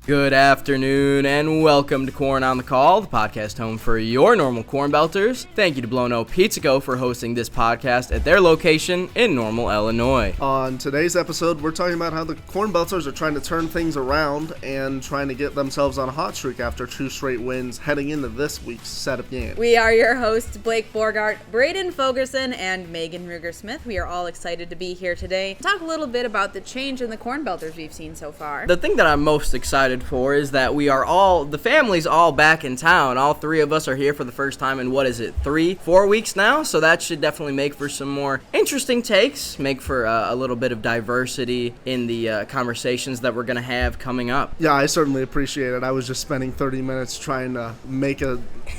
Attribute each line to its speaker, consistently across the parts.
Speaker 1: Good afternoon and welcome to Corn on the Call, the podcast home for your normal Corn Belters. Thank you to Blono Pizza Co. for hosting this podcast at their location in Normal, Illinois.
Speaker 2: On today's episode, we're talking about how the Corn Belters are trying to turn things around and trying to get themselves on a hot streak after 2 straight wins heading into this week's set of games.
Speaker 3: We are your hosts, Blake Borgart, Braden Fogerson, and Megan Ruger-Smith. We are all excited to be here today to talk a little bit about the change in the Corn Belters we've seen so far.
Speaker 1: The thing that I'm most excited for is that the family's all back in town. All three of us are here for the first time in, 3-4 weeks now? So that should definitely make for some more interesting takes, make for a little bit of diversity in the conversations that we're going to have coming up.
Speaker 2: Yeah, I certainly appreciate it. I was just spending 30 minutes trying to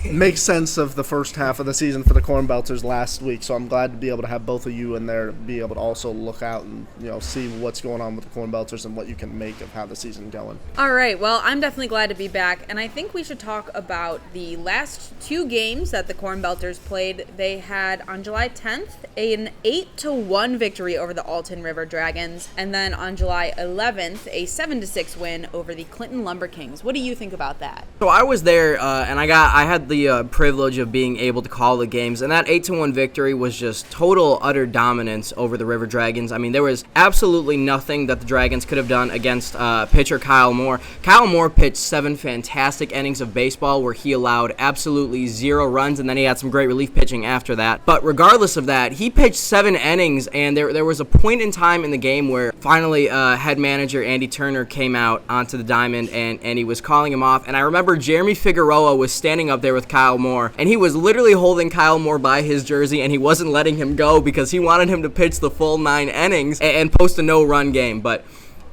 Speaker 2: make sense of the first half of the season for the Corn Belters last week, so I'm glad to be able to have both of you in there to be able to also look out and see what's going on with the Corn Belters and what you can make of how the season's going.
Speaker 3: All right, well, I'm definitely glad to be back, and I think we should talk about the last 2 games that the Corn Belters played. They had, on July 10th, an 8-1 victory over the Alton River Dragons, and then on July 11th, a 7-6 win over the Clinton Lumber Kings. What do you think about that?
Speaker 1: So I was there, and I had the privilege of being able to call the games, and that 8-1 victory was just total, utter dominance over the River Dragons. I mean, there was absolutely nothing that the Dragons could have done against pitcher Kyle Moore. Kyle Moore pitched 7 fantastic innings of baseball where he allowed absolutely 0 runs, and then he had some great relief pitching after that. But regardless of that, he pitched 7 innings, and there was a point in time in the game where finally head manager Andy Turner came out onto the diamond, and he was calling him off. And I remember Jeremy Figueroa was standing up there with Kyle Moore, and he was literally holding Kyle Moore by his jersey, and he wasn't letting him go because he wanted him to pitch the full 9 innings and post a no-run game. But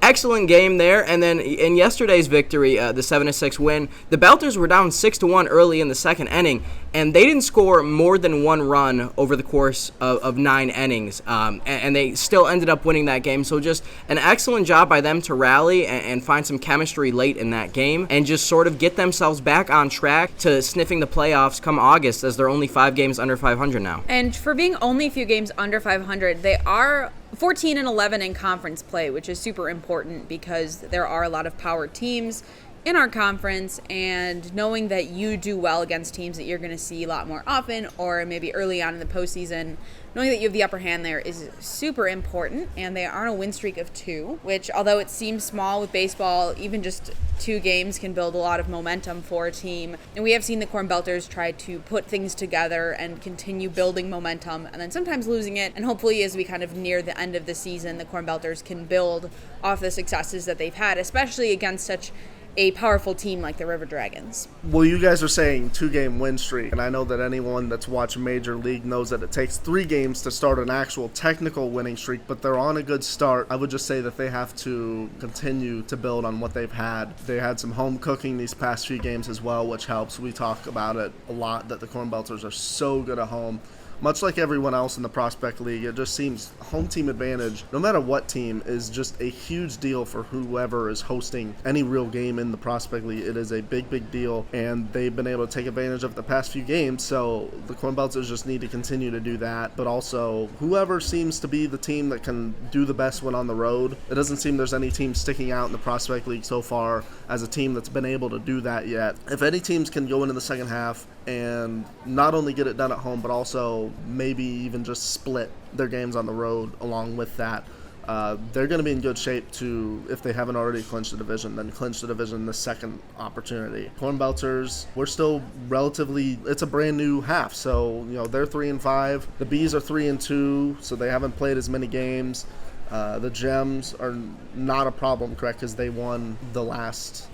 Speaker 1: excellent game there, and then in yesterday's victory, the 7-6 win, the Belters were down 6-1 early in the second inning, and they didn't score more than 1 run over the course of 9 innings, and they still ended up winning that game. So just an excellent job by them to rally and find some chemistry late in that game, and just sort of get themselves back on track to sniffing the playoffs come August, as they're only 5 games under 500 now.
Speaker 3: And for being only a few games under 500, they are 14-11 in conference play, which is super important because there are a lot of power teams in our conference, and knowing that you do well against teams that you're going to see a lot more often, or maybe early on in the postseason, knowing that you have the upper hand there is super important. And they are on a win streak of 2, which, although it seems small with baseball, even just 2 games can build a lot of momentum for a team. And we have seen the Corn Belters try to put things together and continue building momentum, and then sometimes losing it. And hopefully, as we kind of near the end of the season, the Corn Belters can build off the successes that they've had, especially against such a powerful team like the River Dragons.
Speaker 2: Well, you guys are saying 2-game win streak, and I know that anyone that's watched Major League knows that it takes 3 games to start an actual technical winning streak, but they're on a good start. I would just say that they have to continue to build on what they've had. They had some home cooking these past few games as well, which helps. We talk about it a lot, that the Corn Belters are so good at home. Much like everyone else in the Prospect League, it just seems home team advantage, no matter what team, is just a huge deal for whoever is hosting any real game in the Prospect League. It is a big, big deal, and they've been able to take advantage of the past few games, so the Corn Belters just need to continue to do that. But also, whoever seems to be the team that can do the best when on the road, it doesn't seem there's any team sticking out in the Prospect League so far as a team that's been able to do that yet. If any teams can go into the second half and not only get it done at home, but also maybe even just split their games on the road along with that, they're going to be in good shape to, if they haven't already clinched the division, then clinch the division the second opportunity. Corn Belters, we're still relatively, it's a brand new half, so they're 3-5. The Bees are 3-2, so they haven't played as many games. The Gems are not a problem, correct? Because they won the last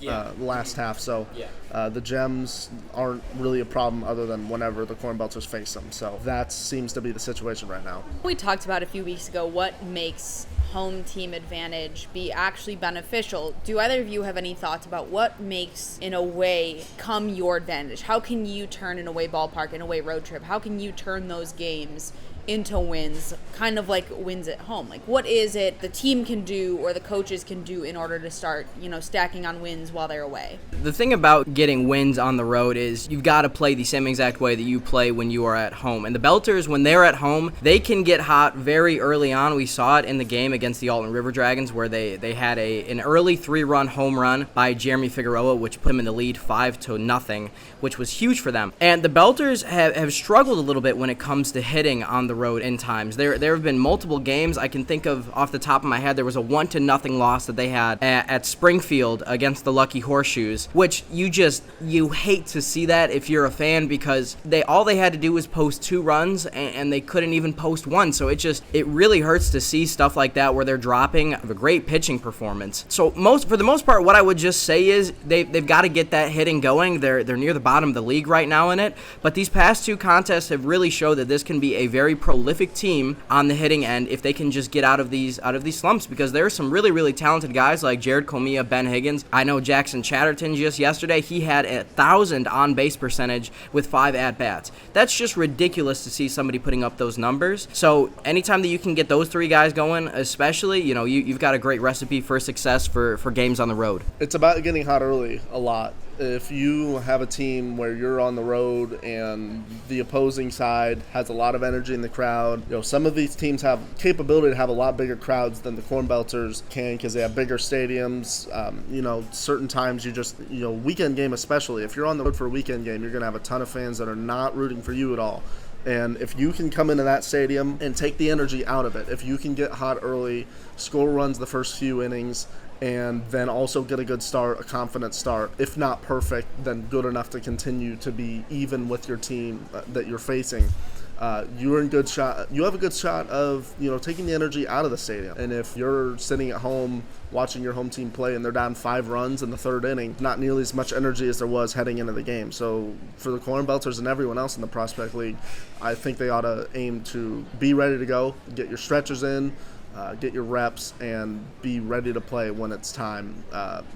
Speaker 2: half. So the Gems aren't really a problem other than whenever the Corn Belters face them. So that seems to be the situation right now.
Speaker 3: We talked about a few weeks ago what makes home team advantage be actually beneficial. Do either of you have any thoughts about what makes, in a way, come your advantage? How can you turn an away ballpark, an away road trip? How can you turn those games into wins, kind of like wins at home? Like, what is it the team can do or the coaches can do in order to start, stacking on wins while they're away?
Speaker 1: The thing about getting wins on the road is you've got to play the same exact way that you play when you are at home. And the Belters, when they're at home, they can get hot very early on. We saw it in the game against the Alton River Dragons where they had an early 3-run home run by Jeremy Figueroa, which put them in the lead 5-0, which was huge for them. And the Belters have struggled a little bit when it comes to hitting on the road in times. There have been multiple games. I can think of off the top of my head, there was a 1-0 loss that they had at Springfield against the Lucky Horseshoes, which you hate to see that if you're a fan, because all they had to do was post 2 runs and they couldn't even post 1. So it really hurts to see stuff like that where they're dropping a great pitching performance. So for the most part, what I would just say is they've got to get that hitting going. They're near the bottom of the league right now in it, but these past 2 contests have really showed that this can be a very prolific team on the hitting end if they can just get out of these slumps, because there are some really, really talented guys like Jared Comia, Ben Higgins. I know Jackson Chatterton just yesterday, he had 1,000 on-base percentage with 5 at-bats. That's just ridiculous to see somebody putting up those numbers. So anytime that you can get those 3 guys going, especially, you've got a great recipe for success for games on the road.
Speaker 2: It's about getting hot early a lot. If you have a team where you're on the road and the opposing side has a lot of energy in the crowd, some of these teams have capability to have a lot bigger crowds than the Corn Belters can because they have bigger stadiums. Certain times weekend game especially, if you're on the road for a weekend game, you're going to have a ton of fans that are not rooting for you at all. And if you can come into that stadium and take the energy out of it, if you can get hot early, score runs the first few innings, and then also get a good start, a confident start, if not perfect, then good enough to continue to be even with your team that you're facing, you're in good shot. You have a good shot of taking the energy out of the stadium. And if you're sitting at home watching your home team play and they're down 5 runs in the 3rd inning, not nearly as much energy as there was heading into the game. So for the Corn Belters and everyone else in the Prospect League, I think they ought to aim to be ready to go, get your stretchers in, get your reps, and be ready to play when it's time,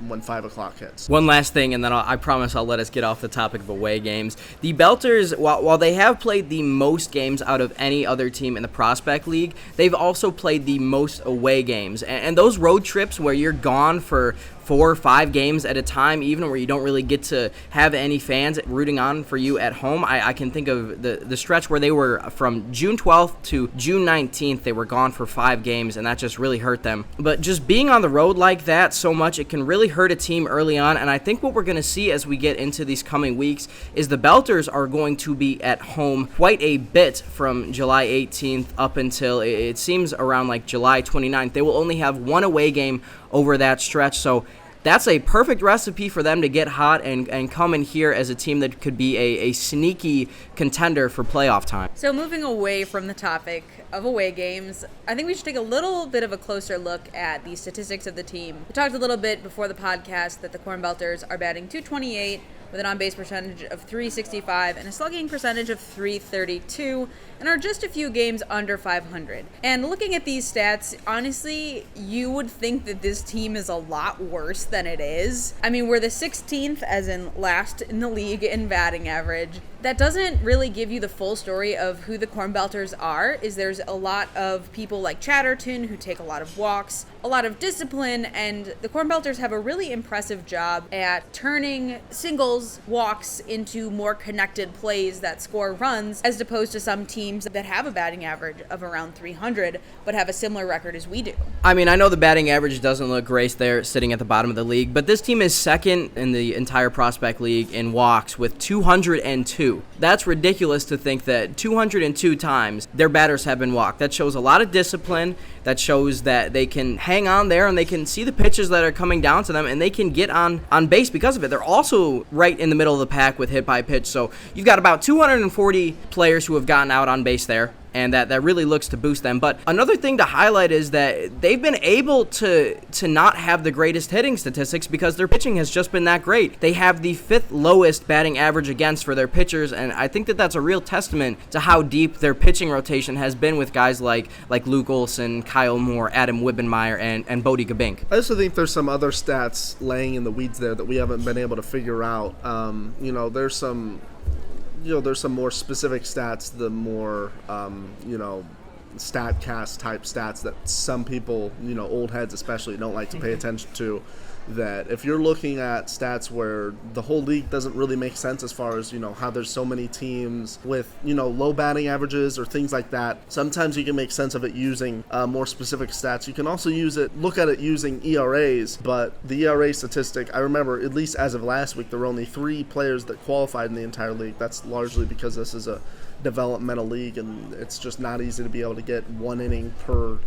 Speaker 2: when 5 o'clock hits.
Speaker 1: One last thing, and then I promise I'll let us get off the topic of away games. The Belters, while they have played the most games out of any other team in the Prospect League, they've also played the most away games. And those road trips where you're gone for 4 or 5 games at a time, even where you don't really get to have any fans rooting on for you at home. I can think of the stretch where they were from June 12th to June 19th, they were gone for 5 games, and that just really hurt them. But just being on the road like that so much, it can really hurt a team early on, and I think what we're going to see as we get into these coming weeks is the Belters are going to be at home quite a bit from July 18th up until it seems around like July 29th. They will only have 1 away game over that stretch, so that's a perfect recipe for them to get hot and come in here as a team that could be a sneaky contender for playoff time.
Speaker 3: So moving away from the topic of away games, I think we should take a little bit of a closer look at the statistics of the team. We talked a little bit before the podcast that the Corn Belters are batting .228 with an on-base percentage of .365 and a slugging percentage of .332, and are just a few games under 500. And looking at these stats, honestly, you would think that this team is a lot worse than it is. I mean, we're the 16th, as in last in the league in batting average. That doesn't really give you the full story of who the Corn Belters are. There's a lot of people like Chatterton who take a lot of walks, a lot of discipline, and the Corn Belters have a really impressive job at turning singles, walks into more connected plays that score runs, as opposed to some teams that have a batting average of around 300 but have a similar record as we do.
Speaker 1: I mean, I know the batting average doesn't look great there sitting at the bottom of the league, but this team is second in the entire Prospect League in walks with 202. That's ridiculous to think that 202 times their batters have been walked. That shows a lot of discipline. That shows that they can hang on there and they can see the pitches that are coming down to them and they can get on base because of it. They're also right in the middle of the pack with hit by pitch. So you've got about 240 players who have gotten out on base there, and that really looks to boost them. But another thing to highlight is that they've been able to not have the greatest hitting statistics because their pitching has just been that great. They have the 5th lowest batting average against for their pitchers, and I think that that's a real testament to how deep their pitching rotation has been with guys like Luke Olson, Kyle Moore, Adam Wibbenmeyer, and Bodie Gabink.
Speaker 2: I also think there's some other stats laying in the weeds there that we haven't been able to figure out. There's some there's some more specific stats, the more, StatCast type stats that some people, old heads especially, don't like to pay attention to. That if you're looking at stats where the whole league doesn't really make sense as far as, how there's so many teams with, low batting averages or things like that, sometimes you can make sense of it using more specific stats. You can also look at it using ERAs, but the ERA statistic, I remember, at least as of last week, there were only 3 players that qualified in the entire league. That's largely because this is a developmental league and it's just not easy to be able to get 1 inning per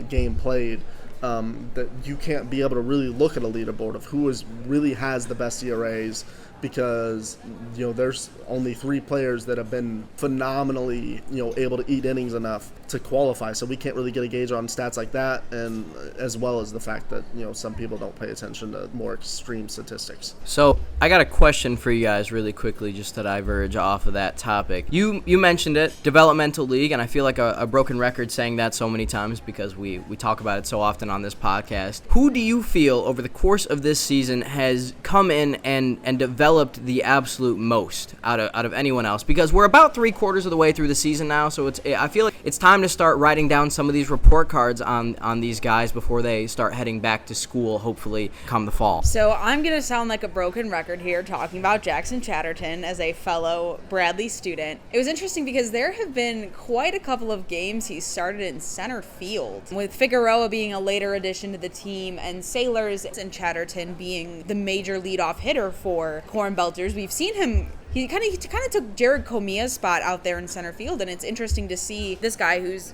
Speaker 2: game played. That you can't be able to really look at a leaderboard of who really has the best ERAs, because there's only 3 players that have been phenomenally able to eat innings enough to qualify, so we can't really get a gauge on stats like that, and as well as the fact that some people don't pay attention to more extreme statistics.
Speaker 1: So I got a question for you guys really quickly, just to diverge off of that topic. You mentioned it, developmental league, and I feel like a broken record saying that so many times because we talk about it so often on this podcast. Who do you feel over the course of this season has come in and developed the absolute most out of anyone else? Because we're about 3/4 of the way through the season now, so I feel like it's time to start writing down some of these report cards on these guys before they start heading back to school, hopefully come the fall.
Speaker 3: So I'm going to sound like a broken record here talking about Jackson Chatterton as a fellow Bradley student. It was interesting because there have been quite a couple of games he started in center field, with Figueroa being a later addition to the team and Sailors and Chatterton being the major leadoff hitter for Corn Belters. We've seen him. He kind of took Jared Comia's spot out there in center field, and it's interesting to see this guy who's,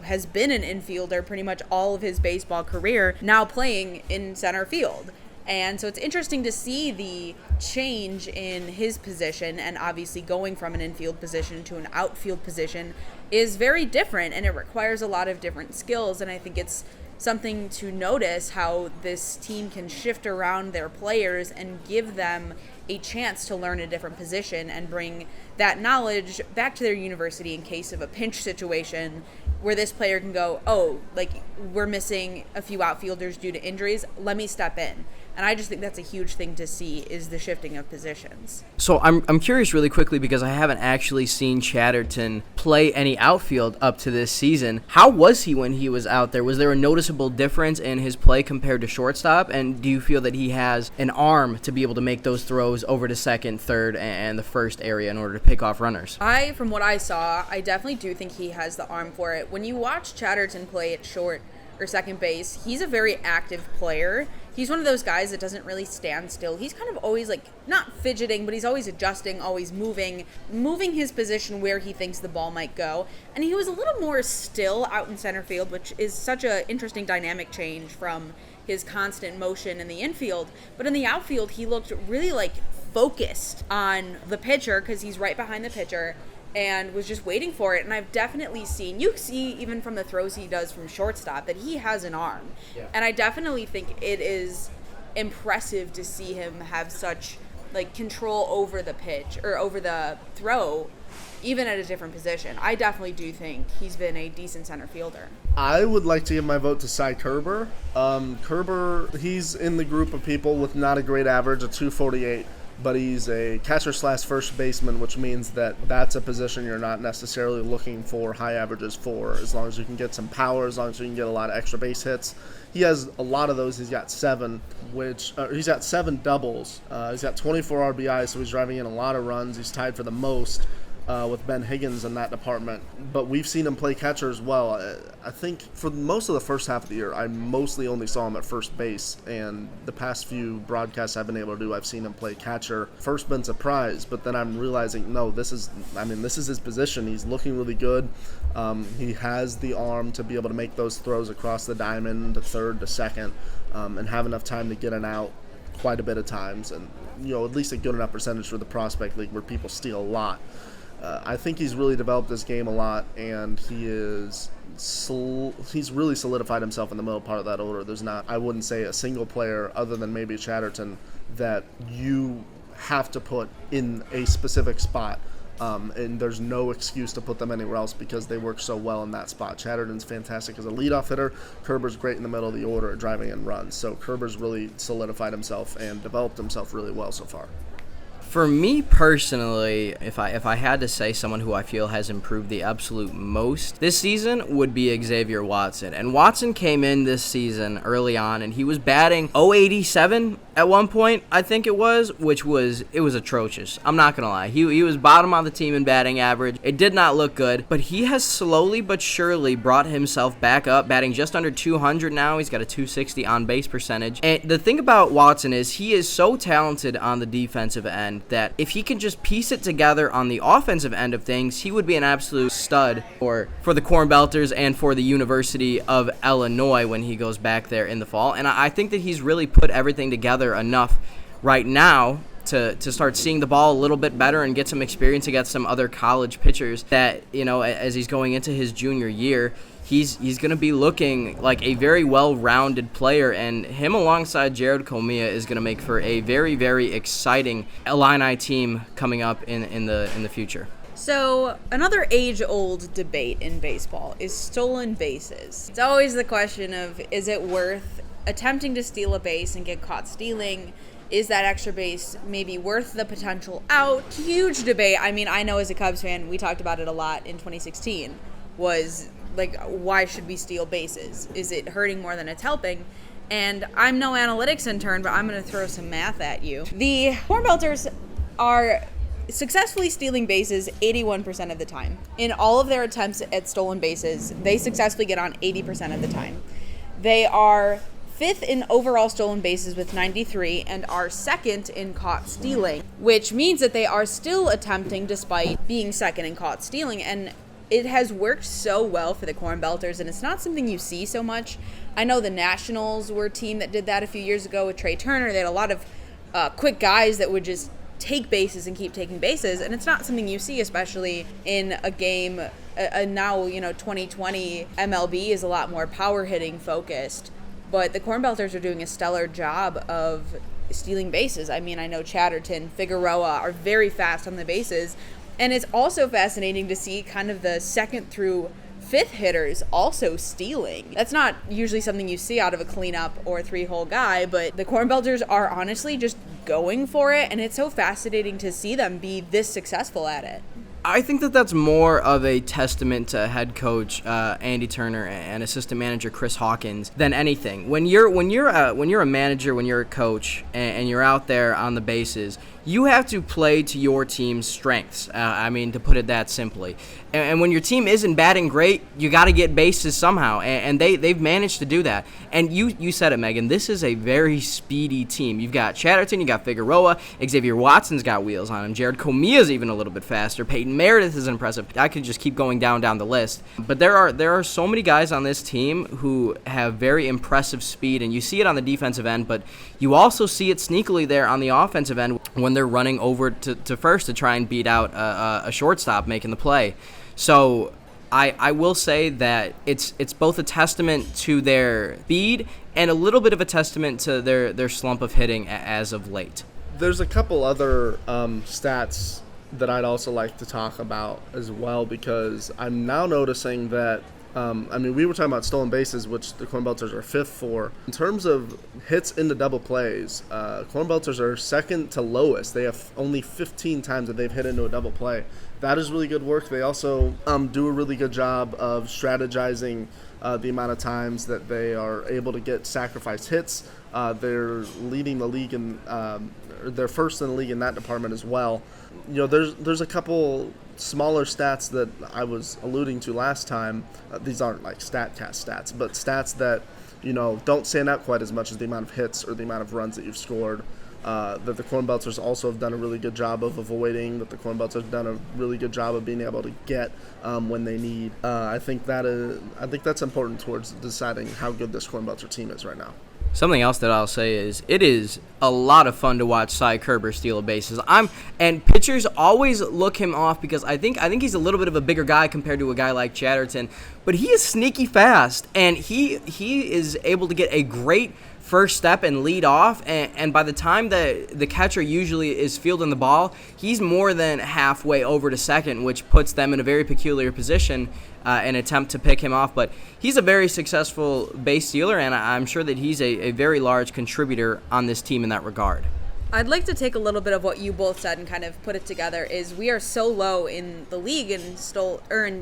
Speaker 3: has been an infielder pretty much all of his baseball career now playing in center field. And so it's interesting to see the change in his position, and obviously going from an infield position to an outfield position is very different, and it requires a lot of different skills, and I think it's something to notice how this team can shift around their players and give them a chance to learn a different position and bring that knowledge back to their university in case of a pinch situation where this player can go, we're missing a few outfielders due to injuries, let me step in. And I just think that's a huge thing to see, is the shifting of positions.
Speaker 1: So I'm curious really quickly, because I haven't actually seen Chatterton play any outfield up to this season. How was he when he was out there? Was there a noticeable difference in his play compared to shortstop? And do you feel that he has an arm to be able to make those throws over to second, third, and the first area in order to pick off runners?
Speaker 3: From what I saw, I definitely do think he has the arm for it. When you watch Chatterton play at short or second base, he's a very active player. He's one of those guys that doesn't really stand still. He's kind of always not fidgeting, but he's always adjusting, always moving his position where he thinks the ball might go. And he was a little more still out in center field, which is such an interesting dynamic change from his constant motion in the infield. But in the outfield, he looked really focused on the pitcher, because he's right behind the pitcher, and was just waiting for it. And I've definitely seen, you see even from the throws he does from shortstop, that he has an arm. Yeah. And I definitely think it is impressive to see him have such control over the pitch or over the throw, even at a different position. I definitely do think he's been a decent center fielder.
Speaker 2: I would like to give my vote to Cy Kerber. Kerber, he's in the group of people with not a great average, a 248. But he's a catcher/first baseman, which means that's a position you're not necessarily looking for high averages for, as long as you can get some power, as long as you can get a lot of extra base hits. He has a lot of those. He's got 7, he's got 7 doubles. He's got 24 RBIs, so he's driving in a lot of runs. He's tied for the most with Ben Higgins in that department. But we've seen him play catcher as well. I think for most of the first half of the year, I mostly only saw him at first base, and the past few broadcasts I've been able to do, I've seen him play catcher. First been surprised, but then I'm realizing, no, this is his position. He's looking really good. He has the arm to be able to make those throws across the diamond to third to second, and have enough time to get an out quite a bit of times, and at least a good enough percentage for the prospect league where people steal a lot. I think he's really developed this game a lot, and he's really solidified himself in the middle part of that order. There's not, I wouldn't say, a single player other than maybe Chatterton that you have to put in a specific spot, and there's no excuse to put them anywhere else because they work so well in that spot. Chatterton's fantastic as a leadoff hitter. Kerber's great in the middle of the order at driving in runs. So Kerber's really solidified himself and developed himself really well so far.
Speaker 1: For me personally, if I had to say someone who I feel has improved the absolute most this season would be Xavier Watson. And Watson came in this season early on and he was batting .087 at one point, I think it was, which was atrocious. I'm not going to lie. He was bottom on the team in batting average. It did not look good, but he has slowly but surely brought himself back up, batting just under 200 now. He's got a 260 on base percentage. And the thing about Watson is he is so talented on the defensive end that if he can just piece it together on the offensive end of things, he would be an absolute stud for the Corn Belters and for the University of Illinois when he goes back there in the fall. And I think that he's really put everything together enough right now to start seeing the ball a little bit better and get some experience against some other college pitchers that, as he's going into his junior year, he's going to be looking like a very well-rounded player, and him alongside Jared Comia is going to make for a very, very exciting Illini team coming up in the future.
Speaker 3: So another age-old debate in baseball is stolen bases. It's always the question of, is it worth attempting to steal a base and get caught stealing? Is that extra base maybe worth the potential out? Huge debate. I mean, I know as a Cubs fan, we talked about it a lot in 2016, was like, why should we steal bases? Is it hurting more than it's helping? And I'm no analytics intern, but I'm going to throw some math at you. The Corn Belters are successfully stealing bases 81% of the time. In all of their attempts at stolen bases, they successfully get on 80% of the time. They are 5th in overall stolen bases with 93 and are 2nd in caught stealing, which means that they are still attempting despite being 2nd in caught stealing. And it has worked so well for the Corn Belters, and it's not something you see so much. I know the Nationals were a team that did that a few years ago with Trey Turner. They had a lot of quick guys that would just take bases and keep taking bases, and it's not something you see, especially in a game. Now, 2020 MLB is a lot more power hitting focused, but the Corn Belters are doing a stellar job of stealing bases. I mean, I know Chatterton, Figueroa are very fast on the bases. And it's also fascinating to see kind of the 2nd through 5th hitters also stealing. That's not usually something you see out of a cleanup or 3-hole guy, but the Corn Belters are honestly just going for it, and it's so fascinating to see them be this successul at it.
Speaker 1: I think that that's more of a testament to head coach Andy Turner and assistant manager Chris Hawkins than anything. When you're a manager, when you're a coach, and you're out there on the bases, you have to play to your team's strengths. To put it that simply. And when your team isn't batting great, you got to get bases somehow, and they've managed to do that. And you said it, Megan. This is a very speedy team. You've got Chatterton, you got Figueroa, Xavier Watson's got wheels on him. Jared Comia's even a little bit faster. Peyton Meredith is impressive. I could just keep going down the list. But there are so many guys on this team who have very impressive speed, and you see it on the defensive end, but you also see it sneakily there on the offensive end when they're running over to first to try and beat out a shortstop making the play. So I will say that it's both a testament to their speed and a little bit of a testament to their slump of hitting as of late.
Speaker 2: There's a couple other stats that I'd also like to talk about as well, because I'm now noticing that we were talking about stolen bases, which the Corn Belters are 5th for. In terms of hits into double plays, Corn Belters are 2nd to lowest. They have only 15 times that they've hit into a double play. That is really good work. They also do a really good job of strategizing the amount of times that they are able to get sacrifice hits. They're leading the league they're first in the league in that department as well. There's a couple smaller stats that I was alluding to last time. These aren't like StatCast stats, but stats that don't stand out quite as much as the amount of hits or the amount of runs that you've scored. That the Corn Belters also have done a really good job of avoiding, that the Corn Belters have done a really good job of being able to get when they need. I think that's important towards deciding how good this Corn Belter team is right now.
Speaker 1: Something else that I'll say is it is a lot of fun to watch Cy Kerber steal bases. And pitchers always look him off because I think he's a little bit of a bigger guy compared to a guy like Chatterton, but he is sneaky fast, and he is able to get a great first step and lead off, and by the time the catcher usually is fielding the ball, he's more than halfway over to second, which puts them in a very peculiar position in attempt to pick him off. But he's a very successful base stealer, and I'm sure that he's a very large contributor on this team in that regard.
Speaker 3: I'd like to take a little bit of what you both said and kind of put it together. Is we are so low in the league in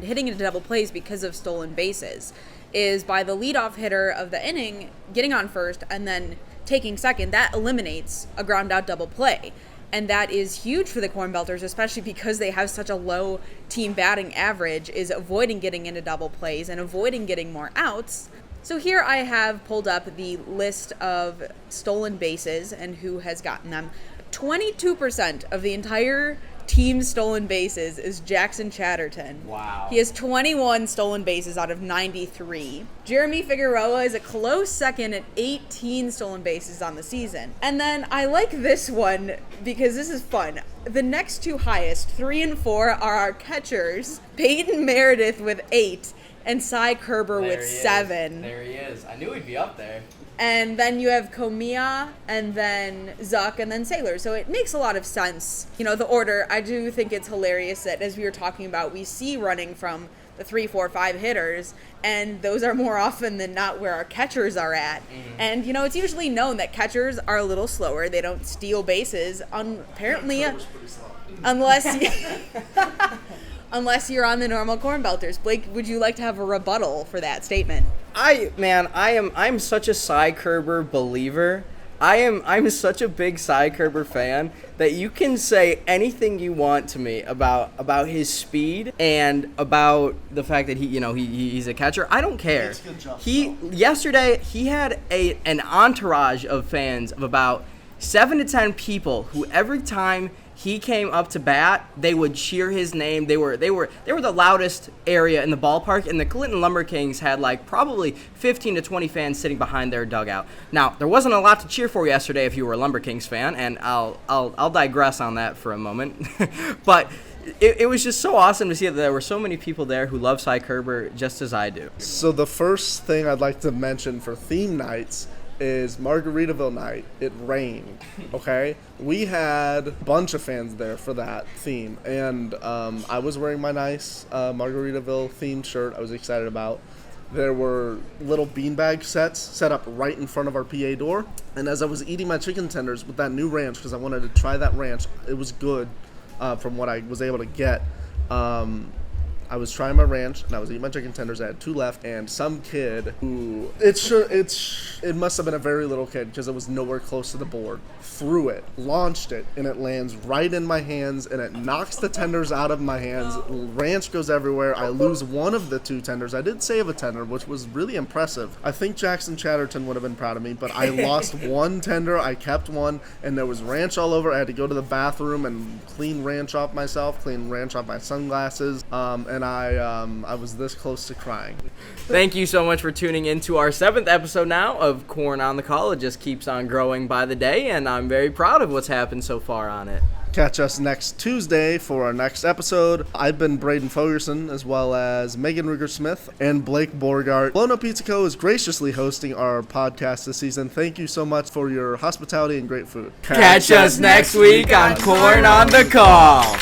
Speaker 3: hitting into double plays because of stolen bases. Is by the leadoff hitter of the inning getting on first and then taking second, that eliminates a ground out double play. And that is huge for the Corn Belters, especially because they have such a low team batting average, is avoiding getting into double plays and avoiding getting more outs. So here I have pulled up the list of stolen bases and who has gotten them. 22% of the entire team's stolen bases is Jackson Chatterton.
Speaker 1: Wow.
Speaker 3: He has 21 stolen bases out of 93. Jeremy Figueroa is a close second at 18 stolen bases on the season. And then I like this one because this is fun. The next two highest, 3 and 4, are our catchers. Peyton Meredith with 8 and Cy Kerber with 7.
Speaker 1: There he is. I knew he'd be up there.
Speaker 3: And then you have Komiya, and then Zuck, and then Sailor. So it makes a lot of sense. You know, the order, I do think it's hilarious that, as we were talking about, we see running from the 3, 4, 5 hitters, and those are more often than not where our catchers are at. Mm-hmm. And, you know, it's usually known that catchers are a little slower. They don't steal bases, apparently, unless you're on the normal Corn Belters. Blake, would you like to have a rebuttal for that statement?
Speaker 1: I'm such a Cy Kerber believer. I'm such a big Cy Kerber fan that you can say anything you want to me about his speed and about the fact that he's a catcher. I don't care. Yesterday he had an entourage of fans of about 7 to 10 people who every time he came up to bat, they would cheer his name. They were the loudest area in the ballpark, and the Clinton Lumber Kings had like probably 15 to 20 fans sitting behind their dugout. Now, there wasn't a lot to cheer for yesterday if you were a Lumber Kings fan, and I'll digress on that for a moment. But it was just so awesome to see that there were so many people there who love Cy Kerber just as I do.
Speaker 2: So the first thing I'd like to mention for theme nights is Margaritaville night. It rained, okay? We had a bunch of fans there for that theme, and I was wearing my nice Margaritaville themed shirt I was excited about. There were little beanbag sets set up right in front of our PA door, and as I was eating my chicken tenders with that new ranch, because I wanted to try that ranch, it was good from what I was able to get. I was trying my ranch, and I was eating my chicken tenders. I had 2 left, and some kid who it must have been a very little kid because it was nowhere close to the board, threw it, launched it, and it lands right in my hands, and it knocks the tenders out of my hands. Ranch goes everywhere. I lose one of the 2 tenders. I did save a tender, which was really impressive. I think Jackson Chatterton would have been proud of me, but I lost 1 tender. I kept 1, and there was ranch all over. I had to go to the bathroom and clean ranch off myself, clean ranch off my sunglasses, and I was this close to crying.
Speaker 1: Thank you so much for tuning in to our 7th episode now of Corn on the Call. It just keeps on growing by the day, and I'm very proud of what's happened so far on it.
Speaker 2: Catch us next Tuesday for our next episode. I've been Braden Fogerson, as well as Megan Ruger-Smith and Blake Borgart. Blown Up Pizza Co. is graciously hosting our podcast this season. Thank you so much for your hospitality and great food.
Speaker 1: Catch us next week on Corn on the Call.